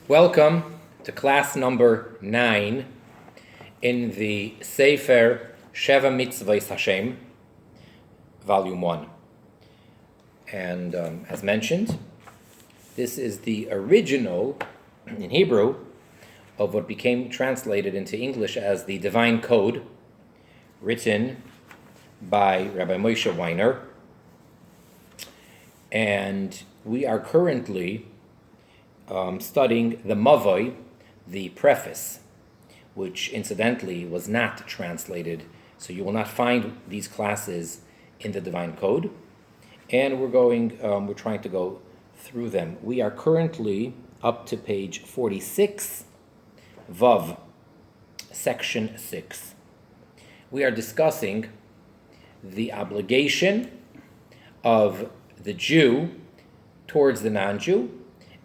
Welcome to class number 9 in the Sefer Sheva Mitzvot HaShem, volume 1. And as mentioned, this is the original, in Hebrew, of what became translated into English as the Divine Code, written by Rabbi Moshe Weiner. And we are currently studying the Mavoi, the Preface, which incidentally was not translated, so you will not find these classes in the Divine Code. And we're trying to go through them. We are currently up to page 46, Vav, section 6. We are discussing the obligation of the Jew towards the non-Jew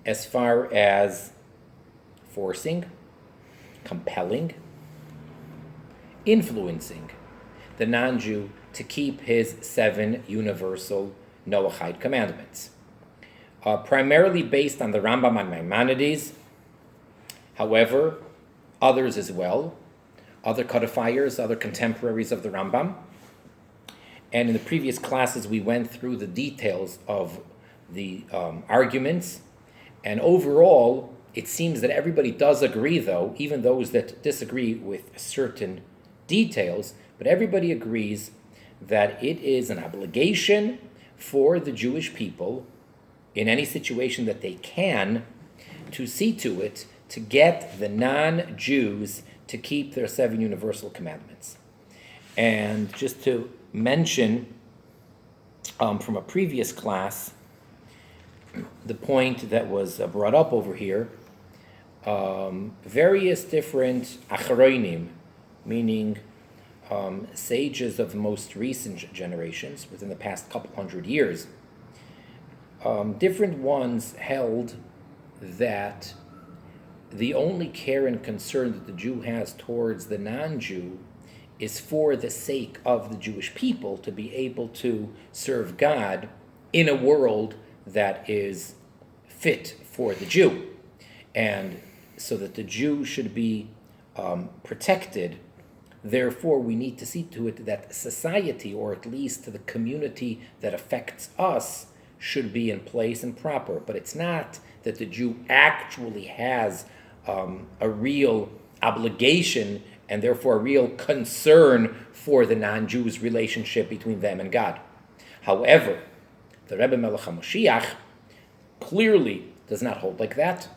as far as forcing, compelling, influencing the non-Jew to keep his 7 universal Noahide commandments. Primarily based on the Rambam and Maimonides, however, others as well, other codifiers, other contemporaries of the Rambam. And in the previous classes, we went through the details of the arguments. And overall, it seems that everybody does agree, though, even those that disagree with certain details, but everybody agrees that it is an obligation for the Jewish people, in any situation that they can, to see to it to get the non-Jews to keep their 7 universal commandments. And just to mention from a previous class, the point that was brought up over here, various different achronim, meaning sages of the most recent generations, within the past couple hundred years, different ones held that the only care and concern that the Jew has towards the non-Jew is for the sake of the Jewish people to be able to serve God in a world that is fit for the Jew, and so that the Jew should be protected. Therefore, we need to see to it that society, or at least the community that affects us, should be in place and proper. But it's not that the Jew actually has a real obligation and therefore a real concern for the non-Jews' relationship between them and God. However, the Rebbe Melech HaMoshiach clearly does not hold like that,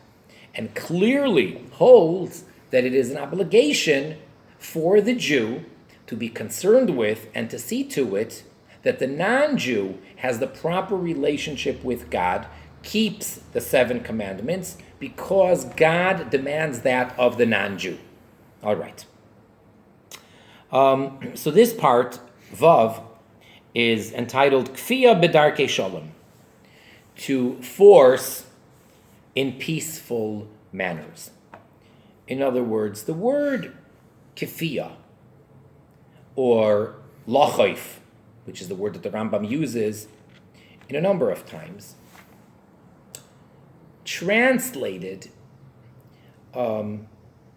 and clearly holds that it is an obligation for the Jew to be concerned with and to see to it that the non-Jew has the proper relationship with God, keeps the 7 commandments, because God demands that of the non-Jew. All right. So this part, Vav, is entitled Kfiya B'darkei Shalom, to force in peaceful manners. In other words, the word Kfiya, or Lachaif, which is the word that the Rambam uses in a number of times, translated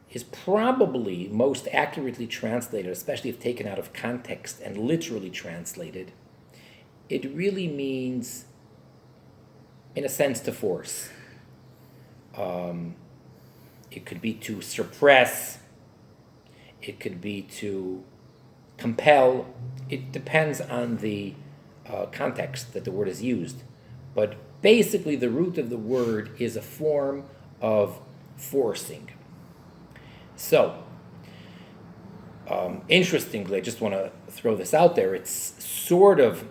is probably most accurately translated, especially if taken out of context and literally translated. It really means, in a sense, to force. It could be to suppress. It could be to compel. It depends on the context that the word is used. But basically, the root of the word is a form of forcing. So, interestingly, I just want to throw this out there. It's sort of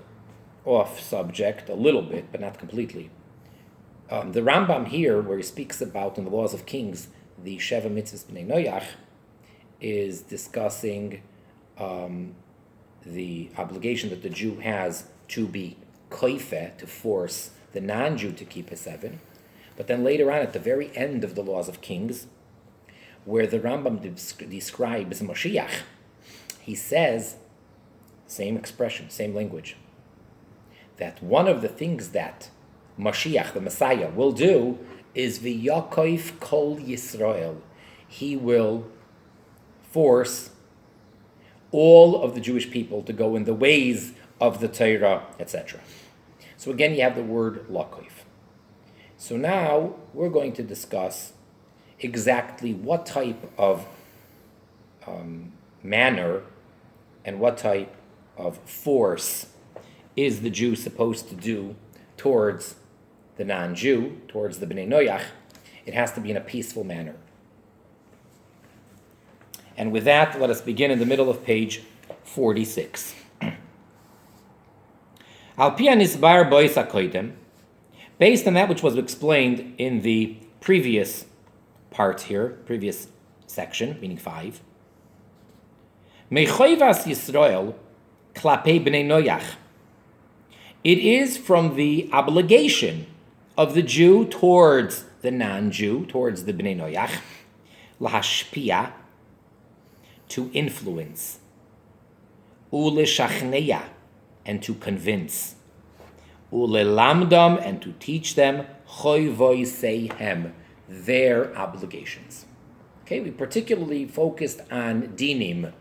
off subject a little bit, but not completely. The Rambam here, where he speaks about in the Laws of Kings, the Sheva Mitzvot HaShem, is discussing the obligation that the Jew has to be koife, to force the non-Jew to keep his 7. But then later on, at the very end of the Laws of Kings, where the Rambam describes Moshiach, he says, same expression, same language, that one of the things that Mashiach, the Messiah, will do is v'yakoif kol Yisrael. He will force all of the Jewish people to go in the ways of the Torah, etc. So again, you have the word lakoif. So now we're going to discuss exactly what type of manner and what type of force is the Jew supposed to do towards the non-Jew, towards the Bnei Noach. It has to be in a peaceful manner. And with that, let us begin in the middle of page 46. Al pi hanisbar bois hakodim, based on that which was explained in the previous part here, previous section, meaning 5. Mechoivas Yisrael klapei bnei Noach. It is from the obligation of the Jew towards the non-Jew, towards the bnei Noach, lahashpia, to influence, uleshachneya, and to convince, ulelamdam, and to teach them, choy voiseihem, their obligations. Okay, we particularly focused on dinim,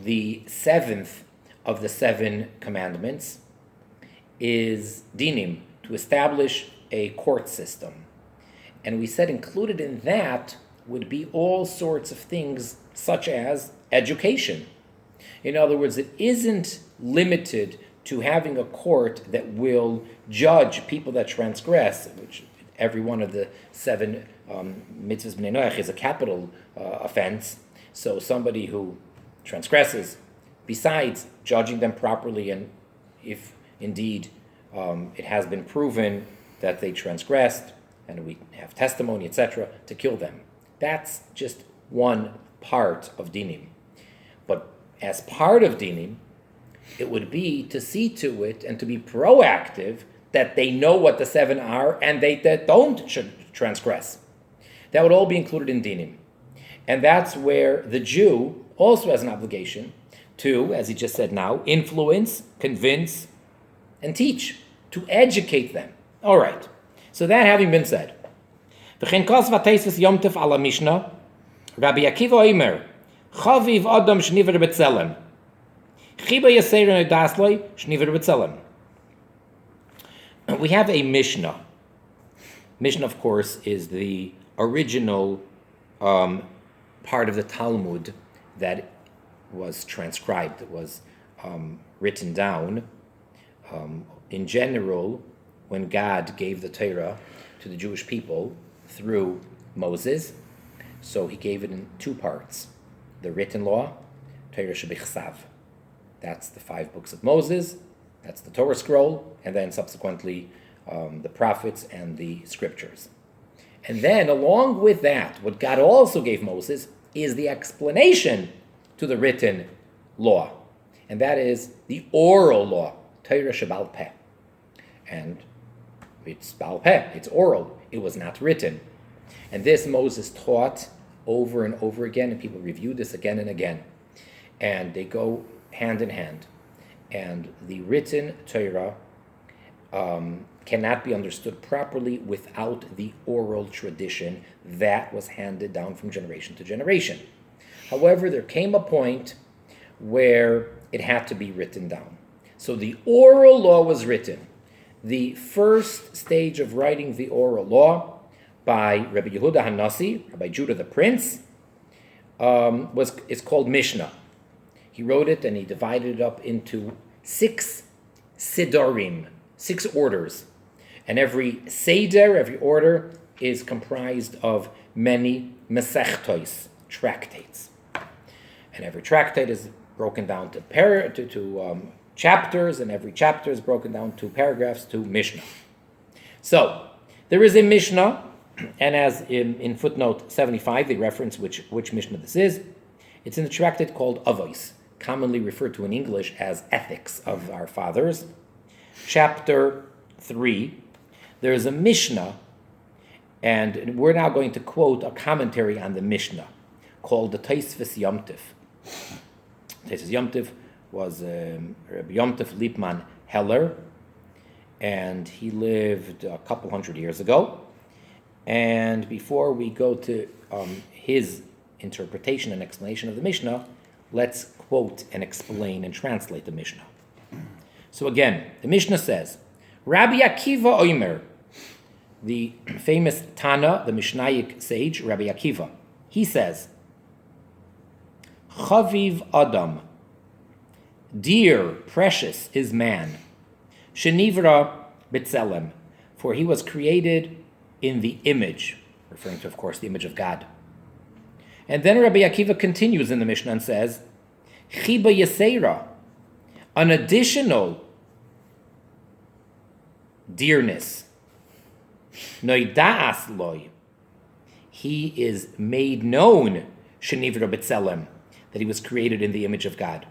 the 7th of the 7 commandments is dinim, to establish a court system. And we said included in that would be all sorts of things such as education. In other words, it isn't limited to having a court that will judge people that transgress, which every one of the 7 mitzvahs b'nei Noach is a capital offense. So somebody who transgresses, besides judging them properly, and if indeed it has been proven that they transgressed, and we have testimony, etc., to kill them. That's just one part of dinim. But as part of dinim, it would be to see to it and to be proactive that they know what the 7 are and they that don't should transgress. That would all be included in dinim. And that's where the Jew also has an obligation to, as he just said now, influence, convince, and teach, to educate them. All right. So that having been said, Rabbi Akiva Weiner, Chaviv Adam Shniver B'Tzelem, Chiba Yaseir Dasloi Shniver B'Tzelem. We have a Mishnah. Mishnah, of course, is the original part of the Talmud that was transcribed, that was written down. In general, when God gave the Torah to the Jewish people through Moses, so he gave it in 2 parts. The written law, Torah shebichsav. That's the 5 books of Moses, that's the Torah scroll, and then subsequently the prophets and the scriptures. And then along with that, what God also gave Moses is the explanation to the written law. And that is the oral law, Torah shebal peh. And it's bal peh, it's oral, it was not written. And this Moses taught over and over again, and people reviewed this again and again. And they go hand in hand. And the written Torah cannot be understood properly without the oral tradition that was handed down from generation to generation. However, there came a point where it had to be written down. So the oral law was written. The first stage of writing the oral law by Rabbi Yehuda Hanassi, Rabbi Judah the Prince, is called Mishnah. He wrote it and he divided it up into 6 sidorim, 6 orders. And every seder, every order, is comprised of many mesechtos, tractates. And every tractate is broken down to chapters, and every chapter is broken down to paragraphs, to Mishnah. So, there is a Mishnah, and as in footnote 75, they reference which Mishnah this is. It's in the tractate called Avos, commonly referred to in English as Ethics of Our Fathers. Chapter 3, there is a Mishnah, and we're now going to quote a commentary on the Mishnah called the Tosfos Yom Tov. Tosfos Yom Tov was Rabbi Yom Tov Lippman Heller, and he lived a couple hundred years ago. And before we go to his interpretation and explanation of the Mishnah, let's quote and explain and translate the Mishnah. So again, the Mishnah says, Rabbi Akiva Omer, the famous Tana, the Mishnaic sage, Rabbi Akiva, he says, Chaviv Adam, dear, precious is man, Shenivra B'Tselem, for he was created in the image, referring to, of course, the image of God. And then Rabbi Akiva continues in the Mishnah and says, Chiba Yeseira, an additional dearness, Noidaas loy, he is made known, Shenivra B'Tselem, that he was created in the image of God.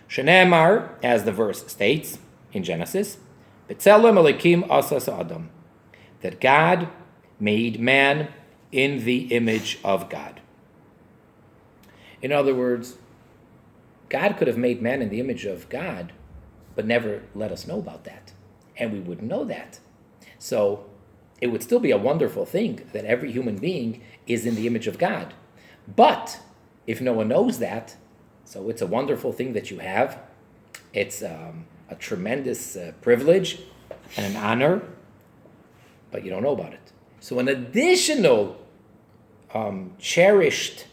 Shenemar, as the verse states in Genesis, B'Tselem Elikim Asas Adam, that God made man in the image of God. In other words, God could have made man in the image of God, but never let us know about that. And we wouldn't know that. So it would still be a wonderful thing that every human being is in the image of God. But if no one knows that, so it's a wonderful thing that you have. It's a tremendous privilege and an honor, but you don't know about it. So an additional cherished,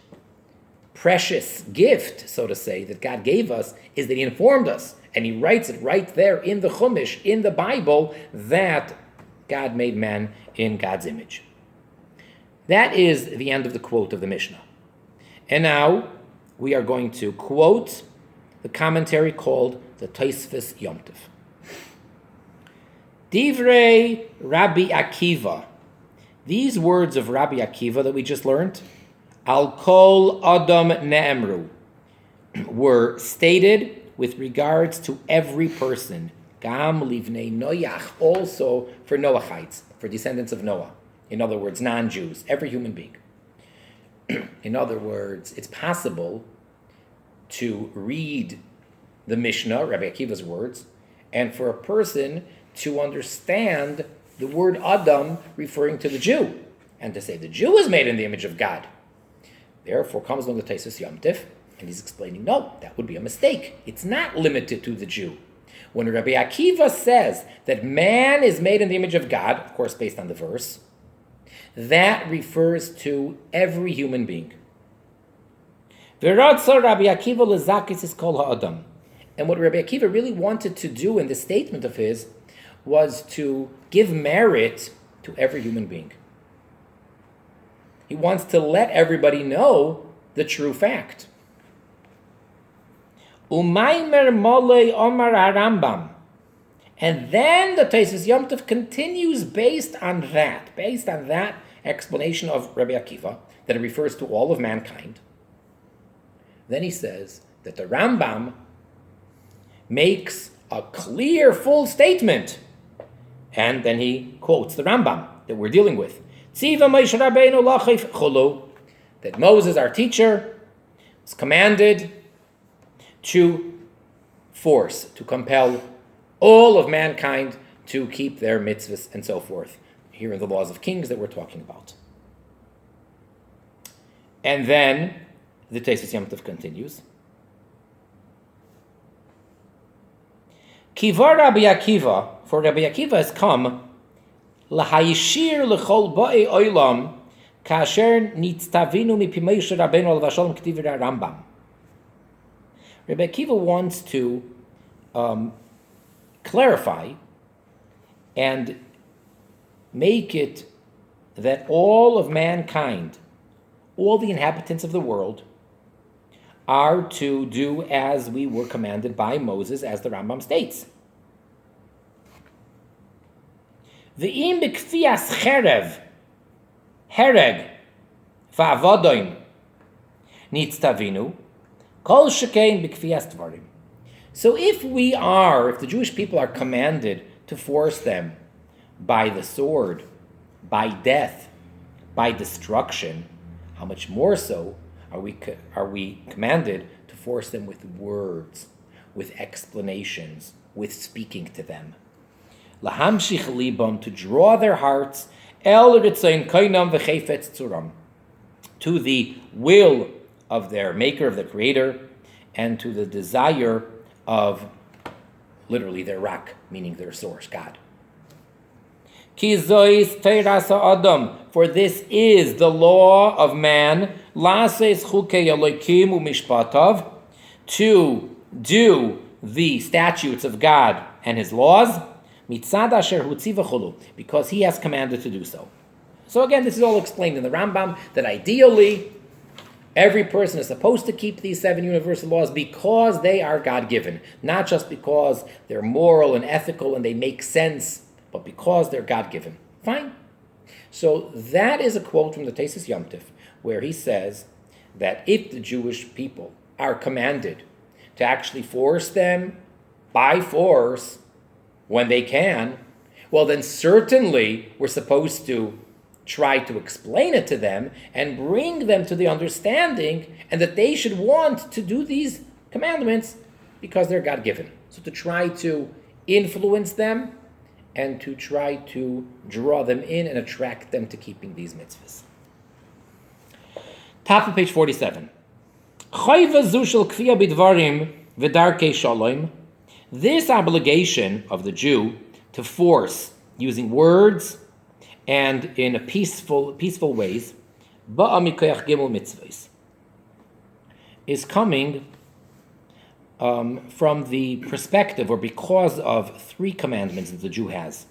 precious gift, so to say, that God gave us is that he informed us, and he writes it right there in the Chumash, in the Bible, that God made man in God's image. That is the end of the quote of the Mishnah. And now we are going to quote the commentary called the Tosfos Yom Tov. Divrei Rabbi Akiva. These words of Rabbi Akiva that we just learned, Al Kol Adam Ne'emru, were stated with regards to every person. Gam Livnei Noach, also for Noachites, for descendants of Noah. In other words, non-Jews, every human being. In other words, it's possible to read the Mishnah, Rabbi Akiva's words, and for a person to understand the word Adam referring to the Jew, and to say the Jew is made in the image of God. Therefore comes along the Tosfos Yom Tov, and he's explaining, no, that would be a mistake. It's not limited to the Jew. When Rabbi Akiva says that man is made in the image of God, of course based on the verse, that refers to every human being. V'ratzah Rabbi Akiva lezakis is kol ha'adam. And what Rabbi Akiva really wanted to do in this statement of his was to give merit to every human being. He wants to let everybody know the true fact. Umaymer molei omar harambam. And then the Tosfos Yom Tov continues based on that explanation of Rabbi Akiva, that it refers to all of mankind. Then he says that the Rambam makes a clear, full statement. And then he quotes the Rambam that we're dealing with. Tziva Moshe Rabbeinu lachif chulu, that Moses, our teacher, was commanded to force, to compel all of mankind to keep their mitzvahs and so forth. Here are the laws of kings that we're talking about. And then the Tosfos Yom Tov continues. Kivar Rabbi Akiva, for Rabbi Akiva has come lahayishir lechol ba'i olam kasher nitztavinu mipimei Moshe Rabbeinu alav hashalom k'divrei Rambam. Rabbi Akiva wants to clarify and make it that all of mankind, all the inhabitants of the world, are to do as we were commanded by Moses, as the Rambam states. V'im b'kfias cherev, hereg, va'avodoim, nitztavinu, kol shekein b'kfias dvarim. So if the Jewish people are commanded to force them by the sword, by death, by destruction, how much more so are we commanded to force them with words, with explanations, with speaking to them? Lahamshich libam, to draw their hearts, El ritzayin kainam v'chefetz tzuram, to the will of their maker, of the creator, and to the desire of literally their rock, meaning their source, God. Ki zois teiras ha'adam, for this is the law of man, lases chukei Elokim u'mishpatav, to do the statutes of God and his laws, mitzad asher hutziva chulu, because he has commanded to do so. So again, this is all explained in the Rambam, that ideally, every person is supposed to keep these 7 universal laws because they are God-given, not just because they're moral and ethical and they make sense, but because they're God-given. Fine. So that is a quote from the Tesis Yom Tif, where he says that if the Jewish people are commanded to actually force them by force when they can, well then certainly we're supposed to try to explain it to them and bring them to the understanding and that they should want to do these commandments because they're God-given. So to try to influence them and to try to draw them in and attract them to keeping these mitzvahs. Top of page 47. This obligation of the Jew to force using words and in a peaceful ways is coming from the perspective or because of 3 commandments that the Jew has.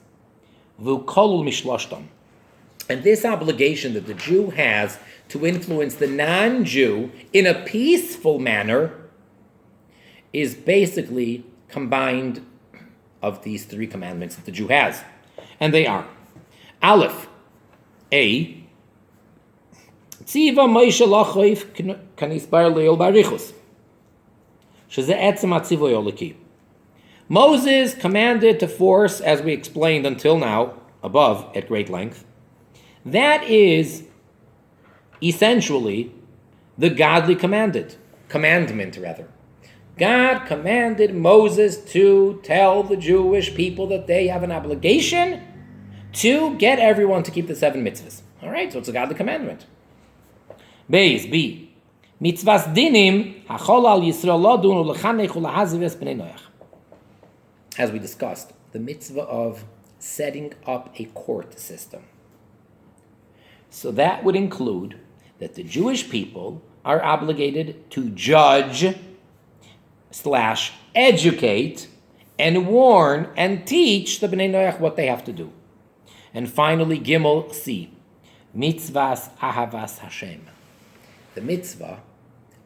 And this obligation that the Jew has to influence the non-Jew in a peaceful manner is basically combined of these 3 commandments that the Jew has. And they are: Aleph, A, Tziva Moshe Lachoif Kanisbar Leil Barichus. Moses commanded to force, as we explained until now, above at great length. That is essentially the godly commandment. God commanded Moses to tell the Jewish people that they have an obligation to get everyone to keep the 7 mitzvahs. All right, so it's a godly commandment. B. Mitzvahs dinim hachol al Yisrael lodun ulechanech ulahazivas b'nei Noach. As we discussed, the mitzvah of setting up a court system. So that would include that the Jewish people are obligated to judge / educate and warn and teach the Bnei Noach what they have to do. And finally, Gimel C, Mitzvahs Ahavas Hashem, the mitzvah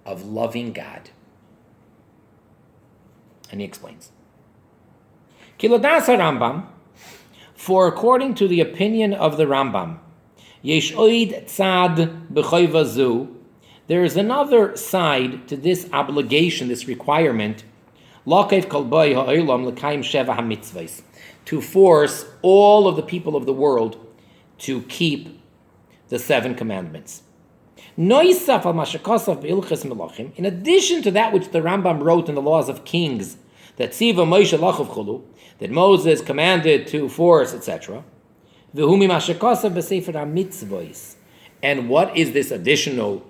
of loving God. And he explains. Kiladas Rambam, for according to the opinion of the Rambam, Yesh oid tzad b'choyva zu, there is another side to this obligation, this requirement, Lakev kol boi ha'olam l'kaim sheva hamitzvahs, to force all of the people of the world to keep the 7 commandments. Noisaf al mashakasav be'ilches melachim, in addition to that which the Rambam wrote in the laws of kings, that Tziva Moshe Lachav Chulu, that Moses commanded to force, etc. V'humi mashakasav b'sefer hamitzvahs, and what is this additional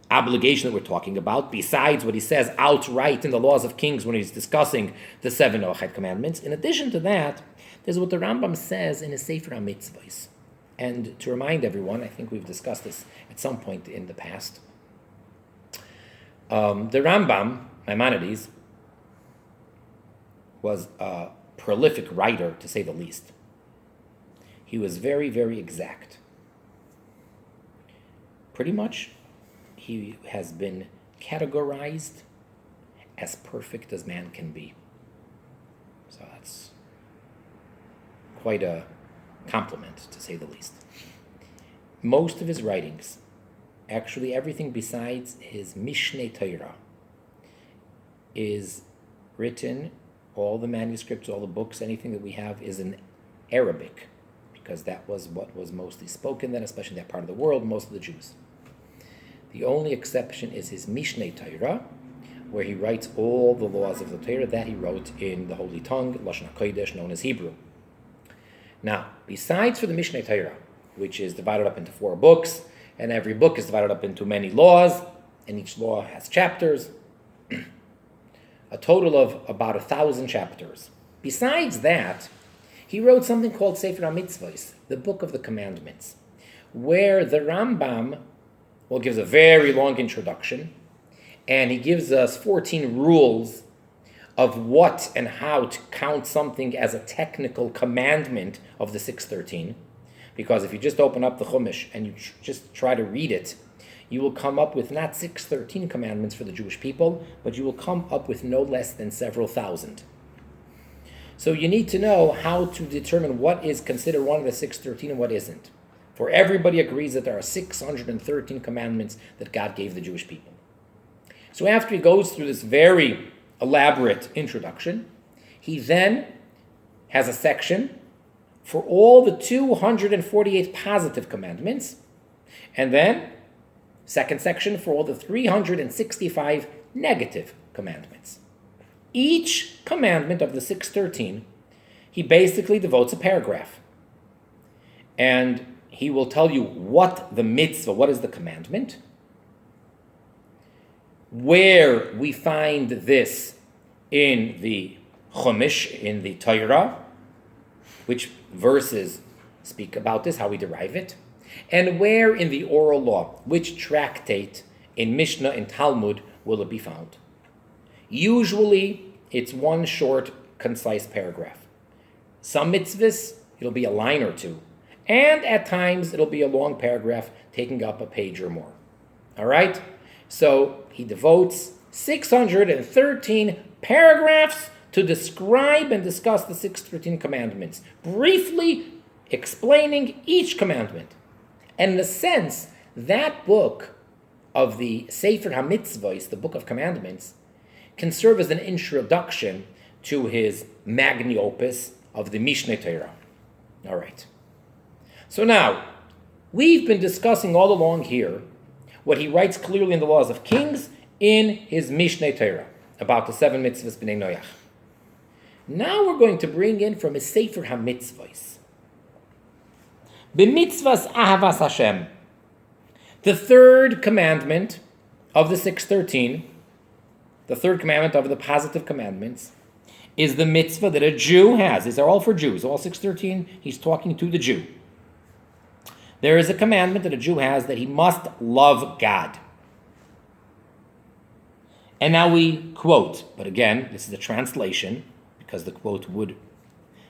obligation that we're talking about, besides what he says outright in the laws of kings when he's discussing the 7 Noachide commandments? In addition to that, there's what the Rambam says in his Sefer HaMitzvahs. And to remind everyone, I think we've discussed this at some point in the past, the Rambam, Maimonides, was a prolific writer, to say the least. He was very, very exact. Pretty much, he has been categorized as perfect as man can be. So that's quite a compliment, to say the least. Most of his writings, actually everything besides his Mishneh Torah, is written, all the manuscripts, all the books, anything that we have is in Arabic, because that was what was mostly spoken then, especially in that part of the world, most of the Jews. The only exception is his Mishneh Torah, where he writes all the laws of the Torah that he wrote in the Holy Tongue, Lashon HaKodesh, known as Hebrew. Now, besides for the Mishneh Torah, which is divided up into 4 books, and every book is divided up into many laws, and each law has chapters. A total of about 1,000 chapters. Besides that, he wrote something called Sefer HaMitzvot, the Book of the Commandments, where the Rambam gives a very long introduction, and he gives us 14 rules of what and how to count something as a technical commandment of the 613. Because if you just open up the Chumash and you just try to read it, you will come up with not 613 commandments for the Jewish people, but you will come up with no less than several thousand. So you need to know how to determine what is considered one of the 613 and what isn't. For everybody agrees that there are 613 commandments that God gave the Jewish people. So after he goes through this very elaborate introduction, he then has a section for all the 248 positive commandments, and then second section for all the 365 negative commandments. Each commandment of the 613, he basically devotes a paragraph. And he will tell you what the mitzvah, what is the commandment, where we find this in the Chumash, in the Torah, which verses speak about this, how we derive it, and where in the oral law, which tractate in Mishnah and Talmud will it be found. Usually, it's one short, concise paragraph. Some mitzvahs, it'll be a line or two, and at times, it'll be a long paragraph taking up a page or more. All right? So, he devotes 613 paragraphs to describe and discuss the 613 commandments, briefly explaining each commandment. And in a sense, that book of the Sefer HaMitzvot, the Book of Commandments, can serve as an introduction to his magnum opus of the Mishneh Torah. All right. So now, we've been discussing all along here what he writes clearly in the Laws of Kings in his Mishneh Torah about the 7 mitzvahs b'nei Noach. Now we're going to bring in from his Sefer HaMitzvos. B'mitzvahs ahavas Hashem. The third commandment of the 613, the third commandment of the positive commandments, is the mitzvah that a Jew has. These are all for Jews. All 613, he's talking to the Jew. There is a commandment that a Jew has that he must love God. And now we quote, but again, this is a translation, because the quote would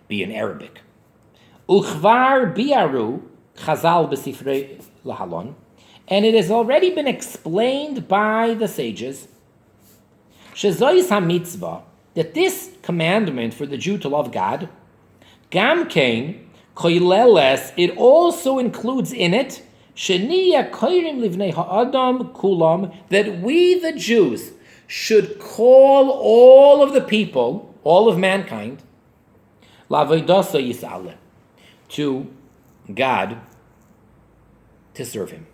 be in Arabic. Uchvar biaru chazal b'sifrei lahalon, and it has already been explained by the sages, shezois ha-mitzvah, that this commandment for the Jew to love God, gam kein koileles, it also includes in it, sheniya koirim livnei ha'adam kulam, that we the Jews should call all of the people, all of mankind, la'avodas yis'aleh, to God, to serve Him.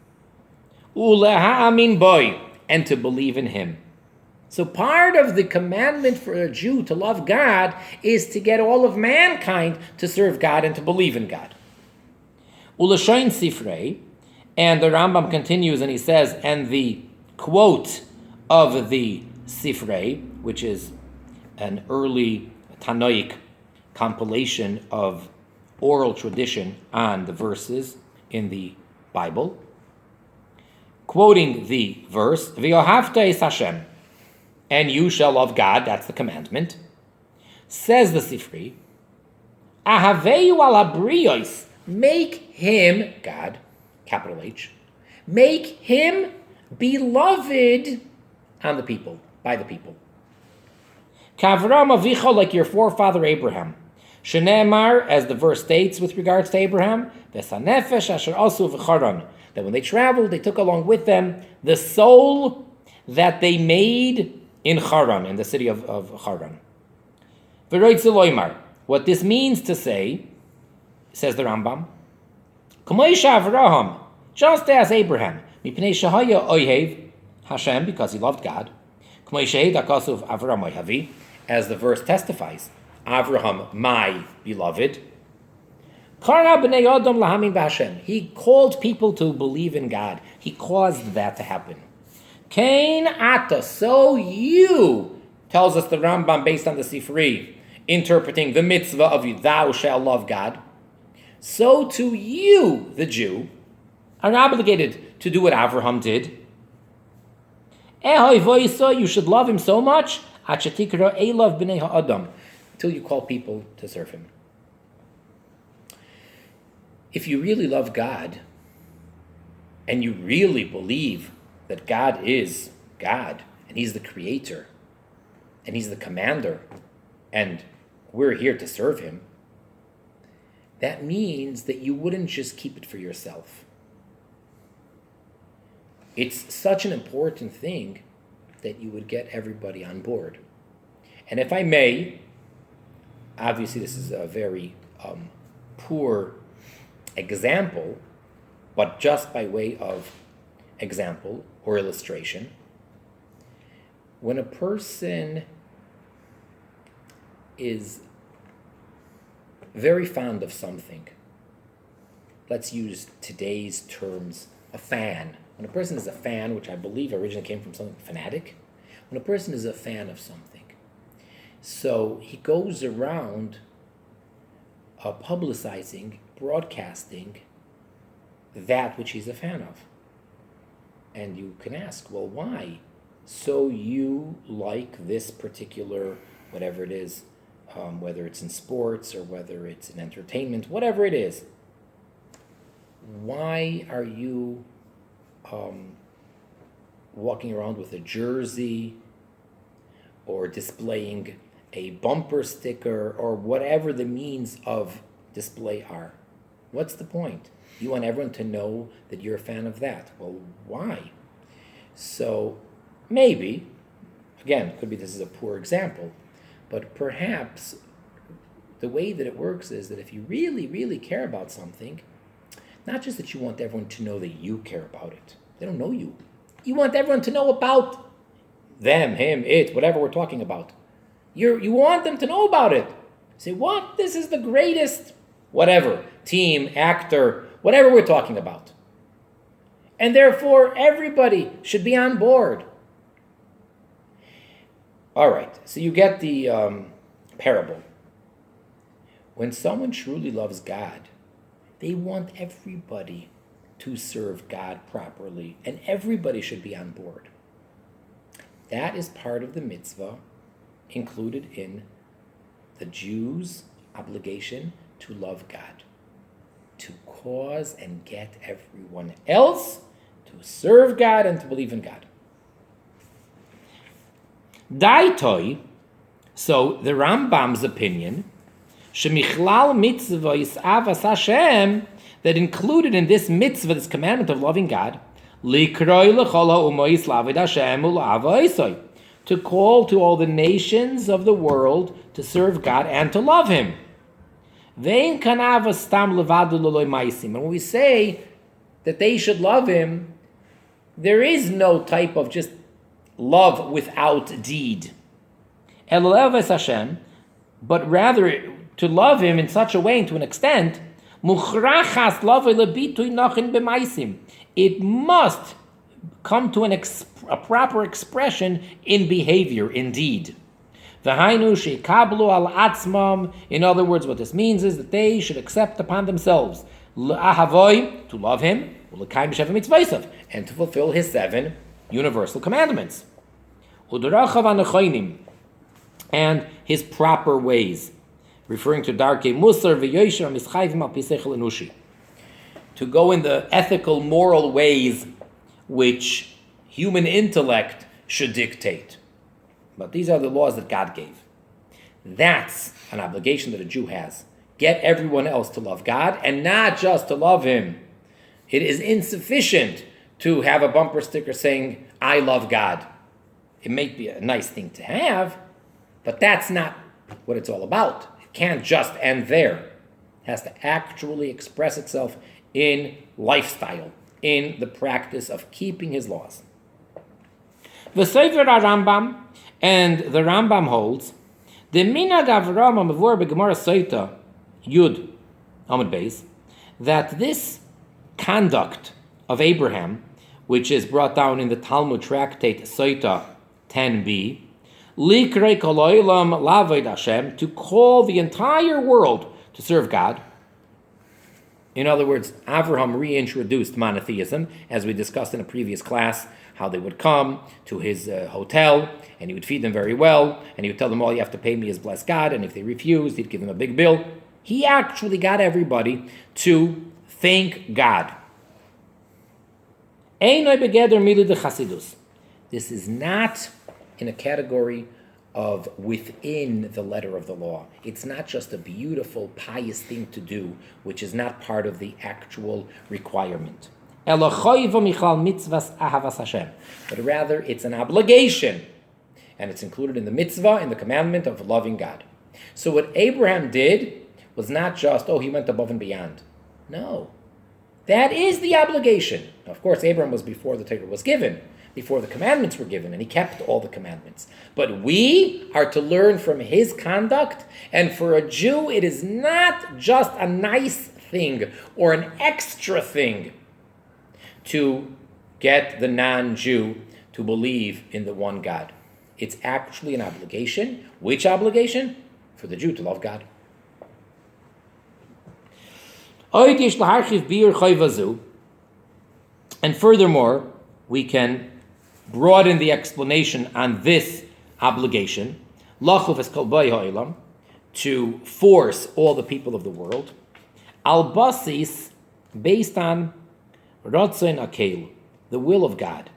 U'leha'amin boy, and to believe in Him. So part of the commandment for a Jew to love God is to get all of mankind to serve God and to believe in God. U'lashain sifrei, and the Rambam continues and he says, and the quote of the Sifrei, which is an early Tanoic compilation of oral tradition on the verses in the Bible, quoting the verse, V'yohavta es Hashem, and you shall love God, that's the commandment, says the Sifrei, Ahaveyu ala briyos, make him, God, capital H, make him beloved on the people, by the people. Kavram avicha, like your forefather Abraham. Shene'emar, as the verse states with regards to Abraham, V'sanefesh asher asu v'charan, that when they traveled, they took along with them the soul that they made in Haran, in the city of Haran. V'roitz loymar, what this means to say, says the Rambam, K'moisha Avraham, just as Abraham, mipnei shehaya oyev Hashem, because he loved God, as the verse testifies, Avraham, my beloved, He called people to believe in God. He caused that to happen. Kain ata, so you, tells us the Rambam based on the Sifri, interpreting the mitzvah of thou shalt love God. So to you, the Jew, are obligated to do what Avraham did. You should love him so much until you call people to serve him. If you really love God, and you really believe that God is God, and he's the creator, and he's the commander, and we're here to serve him, that means that you wouldn't just keep it for yourself. It's such an important thing that you would get everybody on board. And if I may, obviously this is a very poor example, but just by way of example or illustration, when a person is very fond of something, let's use today's terms, a fan. When a person is a fan, which I believe originally came from something fanatic, when a person is a fan of something, so he goes around publicizing, broadcasting that which he's a fan of. And you can ask, well, why? So you like this particular, whatever it is, whether it's in sports or whether it's in entertainment, whatever it is. Why are you walking around with a jersey or displaying a bumper sticker or whatever the means of display are? What's the point? You want everyone to know that you're a fan of that. Well, why? So maybe, again, could be this is a poor example, but perhaps the way that it works is that if you really, really care about something, not just that you want everyone to know that you care about it. They don't know you. You want everyone to know about them, him, it, whatever we're talking about. You want them to know about it. Say, what? This is the greatest, whatever, team, actor, whatever we're talking about. And therefore, everybody should be on board. All right, so you get the parable. When someone truly loves God, they want everybody to serve God properly, and everybody should be on board. That is part of the mitzvah included in the Jew's obligation to love God, to cause and get everyone else to serve God and to believe in God. Daitoi, so the Rambam's opinion, shemichlal mitzvah is avas Hashem, that included in this mitzvah, this commandment of loving God, likroi lechol ha'umois lavid Hashem u'la'ava, to call to all the nations of the world to serve God and to love Him. Vein kanava stam levadu l'loi maisim. And when we say that they should love Him, there is no type of just love without deed. Elolevas Hashem, but rather to love Him in such a way and to an extent, it must come to a proper expression in behavior, in deed. In other words, what this means is that they should accept upon themselves to love Him, and to fulfill His 7 universal commandments, and His proper ways, referring to Darkei Musar v'Yosher Mischayvim al Pi Seichel Enushi, to go in the ethical, moral ways which human intellect should dictate. But these are the laws that God gave. That's an obligation that a Jew has. Get everyone else to love God and not just to love Him. It is insufficient to have a bumper sticker saying, I love God. It may be a nice thing to have, but that's not what it's all about. It can't just end there. It has to actually express itself in lifestyle, in the practice of keeping His laws. The Sefer Rambam, and the Rambam holds, the minag Avraham amavur begemara Soita Yud Amud Beis, that this conduct of Abraham, which is brought down in the Talmud tractate Soita 10b, Likrei kol ha'olam laved Hashem, to call the entire world to serve God. In other words, Avraham reintroduced monotheism, as we discussed in a previous class, how they would come to his hotel, and he would feed them very well, and he would tell them, all you have to pay me is bless God, and if they refused, he'd give them a big bill. He actually got everybody to thank God. This is not in a category of within the letter of the law. It's not just a beautiful, pious thing to do, which is not part of the actual requirement. But rather, it's an obligation, and it's included in the mitzvah, in the commandment of loving God. So what Abraham did was not just, he went above and beyond. No. That is the obligation. Now, of course, Abraham was before the Torah was given, before the commandments were given, and he kept all the commandments. But we are to learn from his conduct, and for a Jew, it is not just a nice thing or an extra thing to get the non-Jew to believe in the one God. It's actually an obligation. Which obligation? For the Jew to love God. And furthermore, we can broaden the explanation on this obligation, to force all the people of the world, al-basis, based on Ratzoin Akel, the will of God.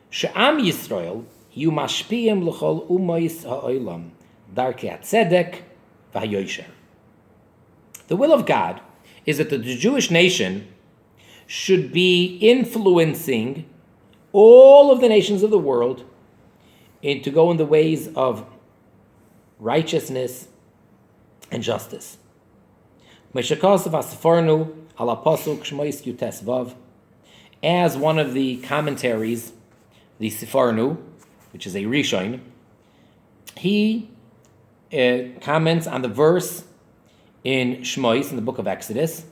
She'am Yisrael, yu mashpiyim l'chol umois ha'olam, darkei hatzedek v'hayoysher. The will of God is that the Jewish nation should be influencing all of the nations of the world to go in the ways of righteousness and justice. As one of the commentaries, the Sifarnu, which is a Rishon, he comments on the verse in Shmois, in the book of Exodus,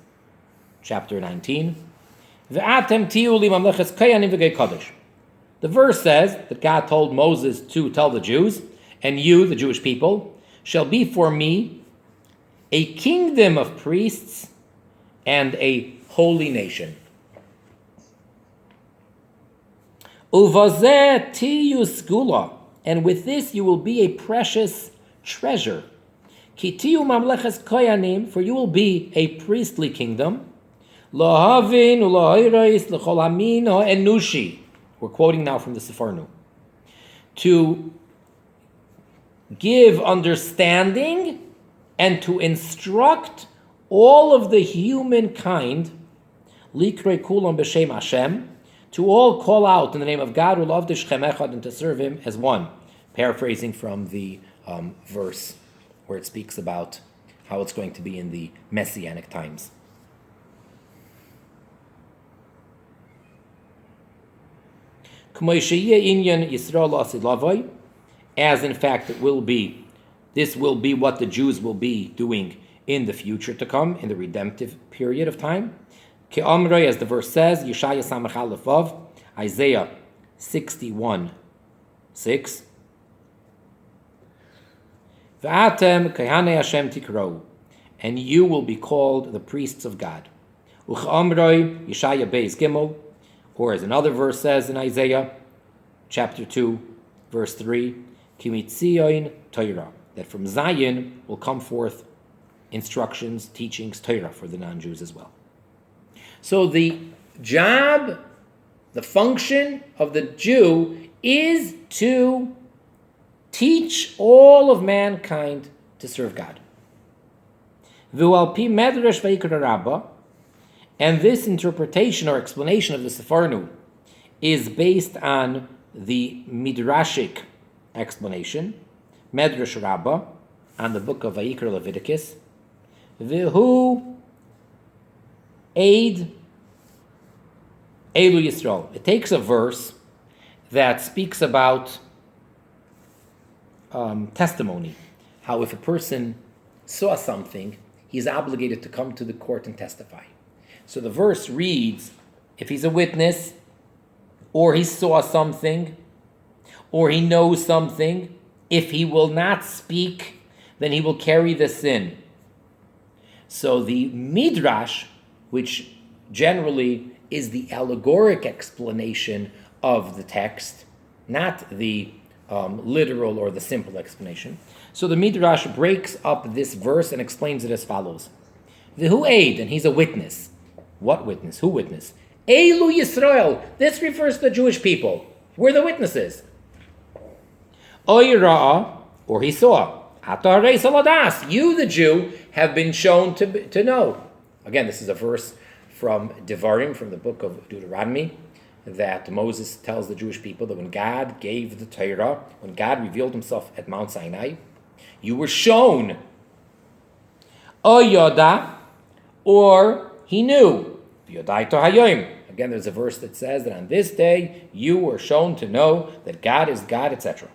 chapter 19. The verse says that God told Moses to tell the Jews, and you, the Jewish people, shall be for me a kingdom of priests and a holy nation. Uvazeh tiyus gula, and with this you will be a precious treasure. Ki tiyu mamleches koyanim, for you will be a priestly kingdom. Lahavin ulahirais lechol hamin ha'enushi. We're quoting now from the Sefarnu. To give understanding and to instruct all of the humankind, likrei kulam b'shem Hashem, to all call out in the name of God, u'lav d'shchem echad, and to serve Him as one. Paraphrasing from the verse where it speaks about how it's going to be in the Messianic times. As in fact it will be, this will be what the Jews will be doing in the future to come, in the redemptive period of time. As the verse says, Yeshaya Samach Aleph Vav, Isaiah 61:6. V'atem Kehanei Hashem Tikrou, and you will be called the priests of God. Uch'amroi Yeshaya Beis Gimel, or as another verse says in Isaiah, chapter 2, verse 3, Kimitzion Torah, that from Zion will come forth instructions, teachings, Torah for the non-Jews as well. So the job, the function of the Jew is to teach all of mankind to serve God. V'u'alpi medrash v'ikra Rabbah, and this interpretation or explanation of the Sefarnu is based on the Midrashic explanation, Medrash Rabbah, on the book of Vayikra Leviticus. V'hu Eid Elu Yisrael. It takes a verse that speaks about testimony, how if a person saw something, he's obligated to come to the court and testify. So the verse reads, if he's a witness, or he saw something, or he knows something, if he will not speak, then he will carry the sin. So the Midrash, which generally is the allegoric explanation of the text, not the literal or the simple explanation. So the Midrash breaks up this verse and explains it as follows. V'hu eid, and he's a witness. What witness? Who witness? Elu Yisrael. This refers to the Jewish people. We're the witnesses. Oy ra'a, or he saw. Ata rei saladas. You, the Jew, have been shown to know. Again, this is a verse from Devarim, from the book of Deuteronomy, that Moses tells the Jewish people that when God gave the Torah, when God revealed himself at Mount Sinai, you were shown. Oyoda, or he knew. Yodai to hayoim. Again, there's a verse that says that on this day you were shown to know that God is God, etc.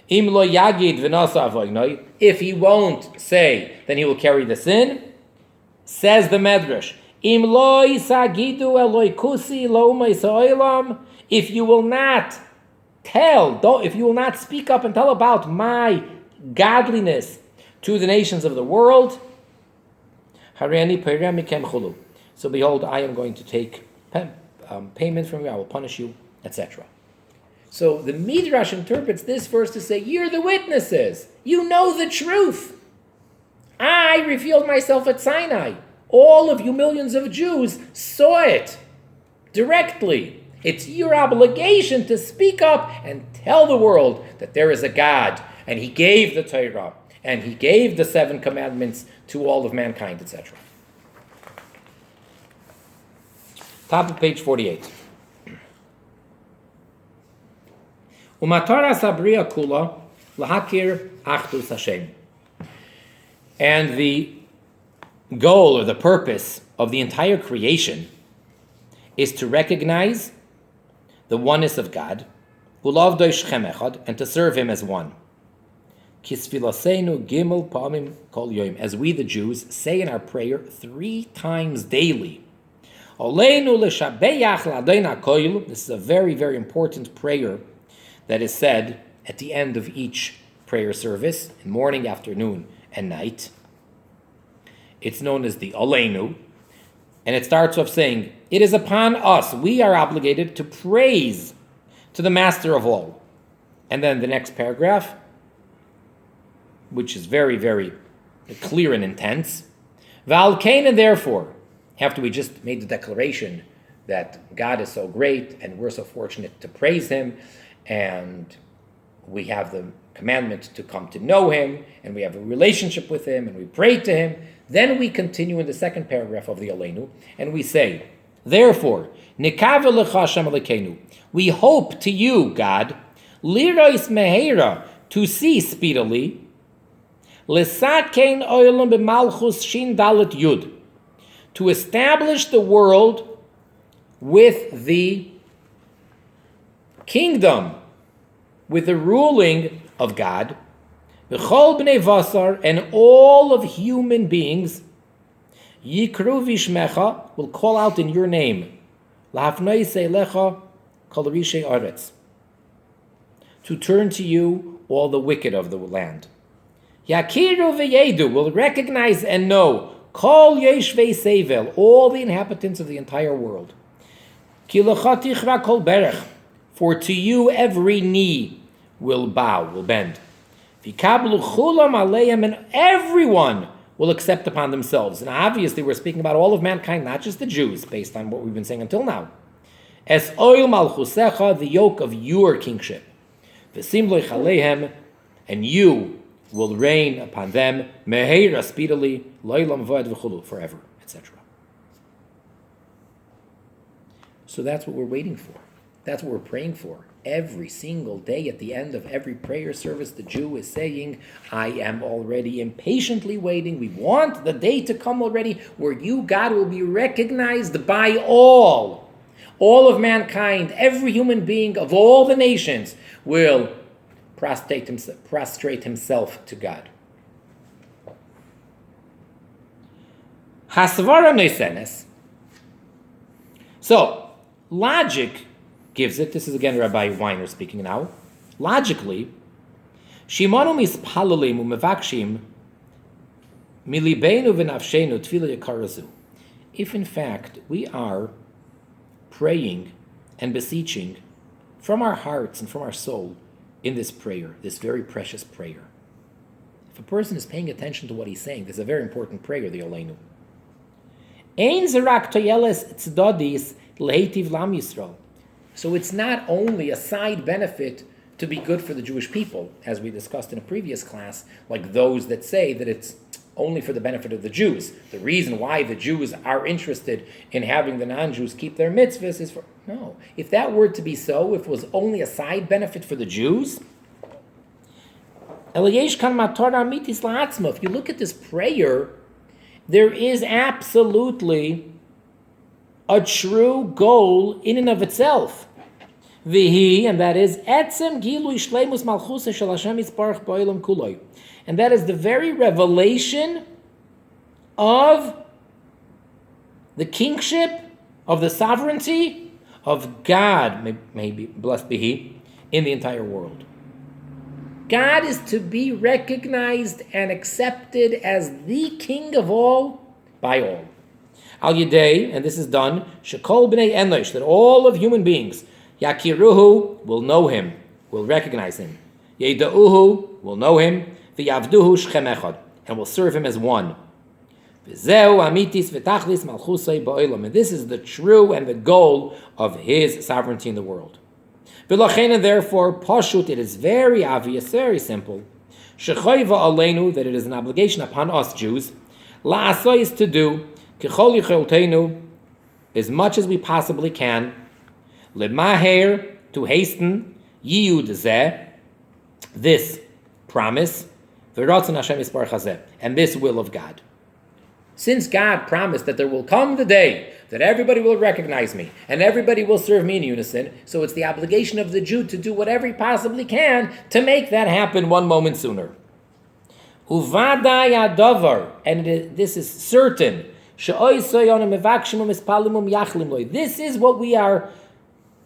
Im lo yagid v'nasa avoynoi. If he won't say, then he will carry the sin. Says the Medrash. Im lo yisagidu eloi kusi lo meisoilam. If you will not if you will not speak up and tell about my godliness to the nations of the world, hareni peirem mikem chulu. So behold, I am going to take payment from you, I will punish you, etc. So the Midrash interprets this verse to say, you're the witnesses. You know the truth. I revealed myself at Sinai. All of you millions of Jews saw it directly. It's your obligation to speak up and tell the world that there is a God, and he gave the Torah, and he gave the 7 commandments to all of mankind, etc. Top of page 48. Umatara sabriya kula lahakir achdus Hashem. And the goal or the purpose of the entire creation is to recognize the oneness of God, ulavdoi shechem echad, and to serve him as one. Kisfilaseinu gimel pamim kol yoim, as we the Jews say in our prayer 3 times daily. Oleinu l'shabeach l'adayna koil. This is a very, very important prayer that is said at the end of each prayer service, morning, afternoon, and night. It's known as the Oleinu, and it starts off saying, it is upon us, we are obligated to praise to the Master of all. And then the next paragraph, which is very, very clear and intense, V'al and therefore, after we just made the declaration that God is so great and we're so fortunate to praise him, and we have the commandment to come to know him, and we have a relationship with him, and we pray to him, then we continue in the second paragraph of the Aleinu, and we say, therefore, Nikava lecha Hashem Elokeinu, we hope to you, God, lirois meheira, to see speedily, L'satkein oilam b'malchus shin dalet yud, to establish the world with the kingdom, with the ruling of God, v'chol b'nei vasar, and all of human beings, yikru vishmecha, will call out in your name, lahafnoi seilecha kol rishei aretz, to turn to you all the wicked of the land. Yakiru v'yedu, will recognize and know, kol yeshvei sevel, all the inhabitants of the entire world. Ki lecha tichra kol berech, for to you every knee will bow, will bend. V'kablu chulam aleim, and everyone will accept upon themselves. And obviously we're speaking about all of mankind, not just the Jews, based on what we've been saying until now. Es oil malchusecha, the yoke of your kingship. V'sim loich aleihem, and you will reign upon them, meheira, speedily, loilam v'ad v'chulu, forever, etc. So that's what we're waiting for. That's what we're praying for. Every single day at the end of every prayer service, the Jew is saying, I am already impatiently waiting. We want the day to come already where you, God, will be recognized by all of mankind, every human being of all the nations will prostrate himself to God. Hasvara noisenes. So, logic gives it, this is again Rabbi Weiner speaking now, logically, Shimonu mispalalim umevakshim milibeinu v'nafshenu tefillah yakarazu. If in fact we are praying and beseeching from our hearts and from our soul in this prayer, this very precious prayer. If a person is paying attention to what he's saying, this is a very important prayer, the Oleinu. Ein zerak toyeles tzedodis leitiv lam Yisrael. So it's not only a side benefit to be good for the Jewish people, as we discussed in a previous class, like those that say that it's only for the benefit of the Jews. The reason why the Jews are interested in having the non-Jews keep their mitzvahs is for... No. If that were to be so, if it was only a side benefit for the Jews... If you look at this prayer, there is absolutely a true goal in and of itself. Vihi, and that is etzem gilui shleimus malchusa shel Hashem yisparach ba'olam kuloi, and that is the very revelation of the kingship, of the sovereignty of God, maybe blessed be He, in the entire world. God is to be recognized and accepted as the King of all by all. Al Yidei, and this is done, Shekol b'nei enosh, that all of human beings, Yakiruhu, will know Him, will recognize Him. Yeda'uhu, will know Him. V'yavduhu shchem echad, and will serve Him as one. V'zeu amitis v'tachlis malchusay ba'olam, and this is the true and the goal of His sovereignty in the world. V'lachein, and therefore, pashut, it is very obvious, very simple, shechayva aleinu, that it is an obligation upon us Jews, la'asay, is to do, kechol yicholteinu, as much as we possibly can, lemaher, to hasten, yiyud zeh, this promise, v'ratzon Hashem yisparach hazeh, and this will of God. Since God promised that there will come the day that everybody will recognize me and everybody will serve me in unison, so it's the obligation of the Jew to do whatever he possibly can to make that happen one moment sooner. Uvadai adavar, and this is certain. This is what we are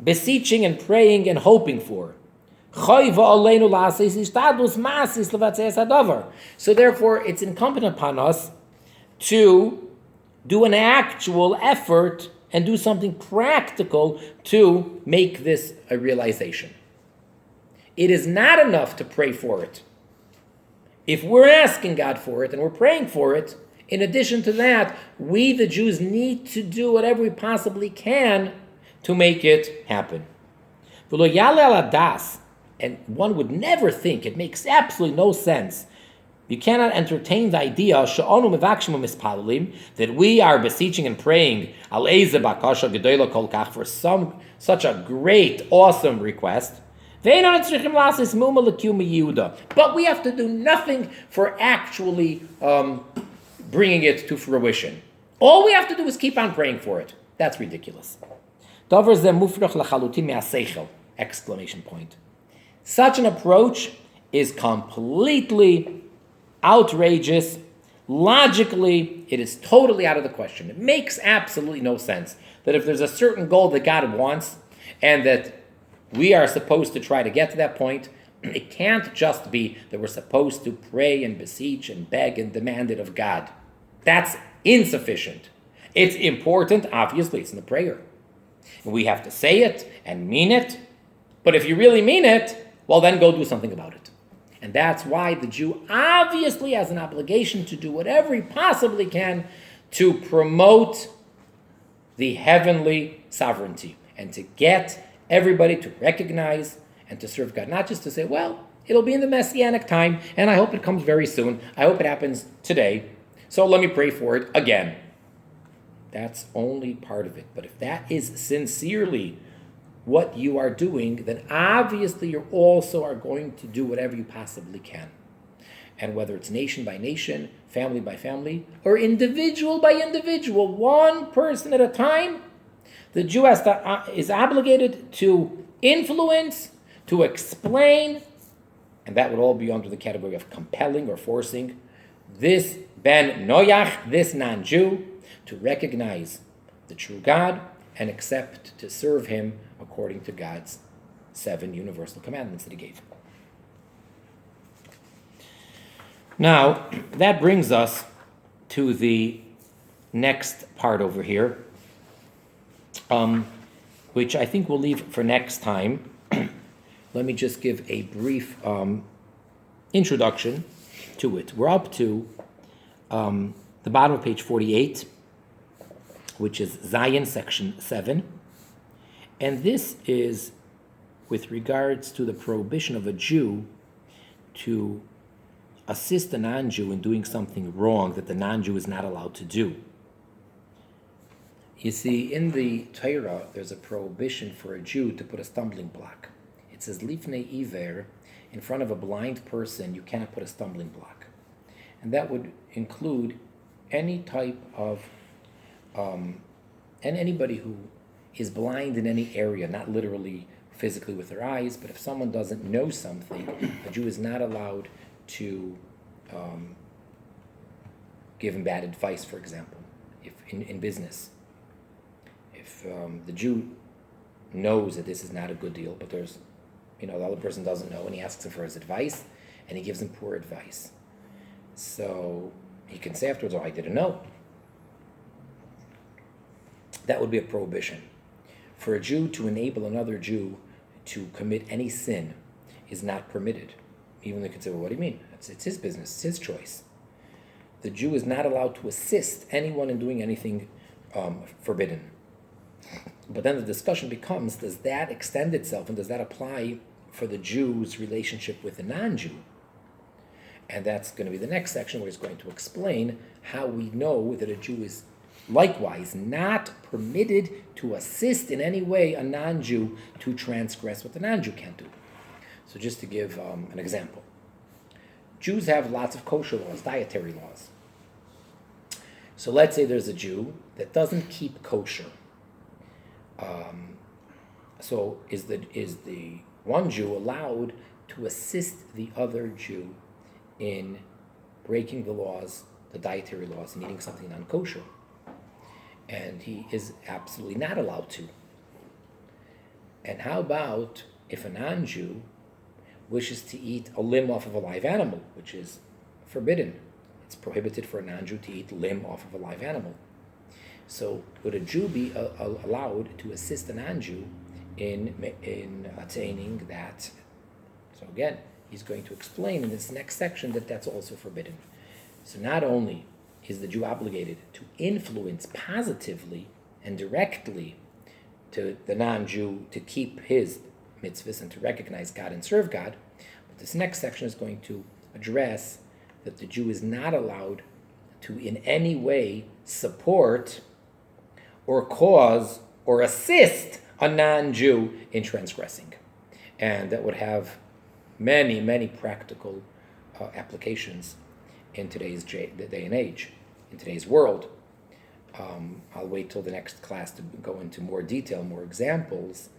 beseeching and praying and hoping for. So therefore, it's incumbent upon us to do an actual effort and do something practical to make this a realization. It is not enough to pray for it. If we're asking God for it and we're praying for it, in addition to that, we, the Jews, need to do whatever we possibly can to make it happen. And one would never think, it makes absolutely no sense. You cannot entertain the idea that we are beseeching and praying for such a great, awesome request. But we have to do nothing for actually bringing it to fruition. All we have to do is keep on praying for it. That's ridiculous. Exclamation point. Such an approach is completely outrageous. Logically, it is totally out of the question. It makes absolutely no sense that if there's a certain goal that God wants and that we are supposed to try to get to that point, it can't just be that we're supposed to pray and beseech and beg and demand it of God. That's insufficient. It's important, obviously, it's in the prayer. And we have to say it and mean it. But if you really mean it, well, then go do something about it. And that's why the Jew obviously has an obligation to do whatever he possibly can to promote the heavenly sovereignty and to get everybody to recognize and to serve God. Not just to say, well, it'll be in the Messianic time, and I hope it comes very soon. I hope it happens today. So let me pray for it again. That's only part of it. But if that is sincerely what you are doing, then obviously you also are going to do whatever you possibly can. And whether it's nation by nation, family by family, or individual by individual, one person at a time, the Jew is obligated to influence, to explain, and that would all be under the category of compelling or forcing this Ben Noyach, this non-Jew, to recognize the true God and accept to serve him according to God's 7 universal commandments that he gave. Now, that brings us to the next part over here, which I think we'll leave for next time. Let me just give a brief introduction to it. We're up to the bottom of page 48, which is Zion, section 7. And this is with regards to the prohibition of a Jew to assist a non-Jew in doing something wrong that the non-Jew is not allowed to do. You see, in the Torah, there's a prohibition for a Jew to put a stumbling block. It says, Lifnei Iver, in front of a blind person, you cannot put a stumbling block. And that would include any type of, and anybody who is blind in any area, not literally physically with their eyes, but if someone doesn't know something, a Jew is not allowed to give him bad advice, for example, if in business. If the Jew knows that this is not a good deal, but there's, the other person doesn't know, and he asks him for his advice, and he gives him poor advice. So he can say afterwards, I didn't know. That would be a prohibition. For a Jew to enable another Jew to commit any sin is not permitted. Even they could say, what do you mean? It's his business, it's his choice. The Jew is not allowed to assist anyone in doing anything forbidden. But then the discussion becomes, does that extend itself and does that apply for the Jew's relationship with the non-Jew? And that's going to be the next section where he's going to explain how we know that a Jew is likewise not permitted to assist in any way a non-Jew to transgress what the non-Jew can't do. So just to give an example. Jews have lots of kosher laws, dietary laws. So let's say there's a Jew that doesn't keep kosher. So is the one Jew allowed to assist the other Jew in breaking the laws, the dietary laws, and eating something non-kosher? And he is absolutely not allowed to. And how about if a non-Jew wishes to eat a limb off of a live animal, which is forbidden? It's prohibited for a non-Jew to eat limb off of a live animal. So would a Jew be allowed to assist a non-Jew in attaining that? So again, he's going to explain in this next section that that's also forbidden. So not only is the Jew obligated to influence positively and directly to the non-Jew to keep his mitzvahs and to recognize God and serve God, but this next section is going to address that the Jew is not allowed to in any way support or cause or assist a non-Jew in transgressing. And that would have many, many practical applications in today's day and age, in today's world. I'll wait till the next class to go into more detail, more examples,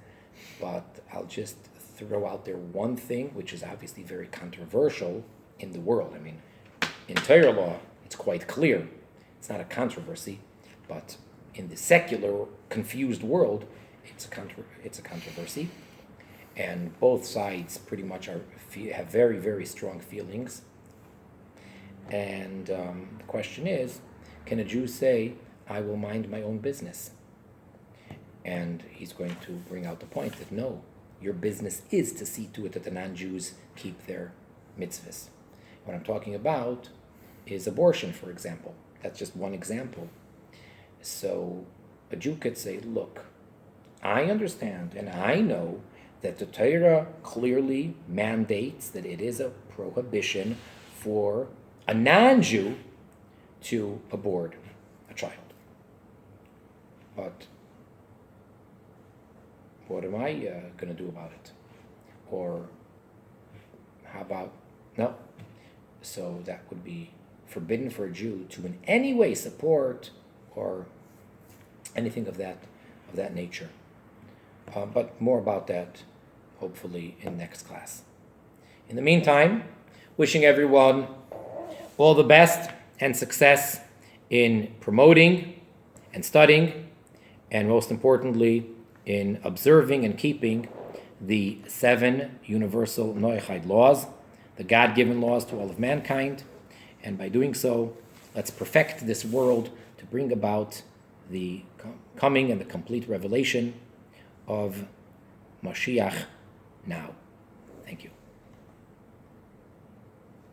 but I'll just throw out there one thing, which is obviously very controversial in the world. I mean, in Torah law, it's quite clear. It's not a controversy, but in the secular, confused world, it's a controversy. And both sides pretty much have very, very strong feelings. And the question is, can a Jew say, I will mind my own business? And he's going to bring out the point that no, your business is to see to it that the non-Jews keep their mitzvahs. What I'm talking about is abortion, for example. That's just one example. So a Jew could say, look, I understand and I know that the Torah clearly mandates that it is a prohibition for a non-Jew to abort a child. But what am I going to do about it? Or how about, no. So that would be forbidden for a Jew to in any way support or anything of that nature. But more about that, hopefully, in next class. In the meantime, wishing everyone all the best and success in promoting and studying, and most importantly, in observing and keeping the 7 universal Noachide laws, the God-given laws to all of mankind. And by doing so, let's perfect this world to bring about the coming and the complete revelation of Mashiach now. Thank you.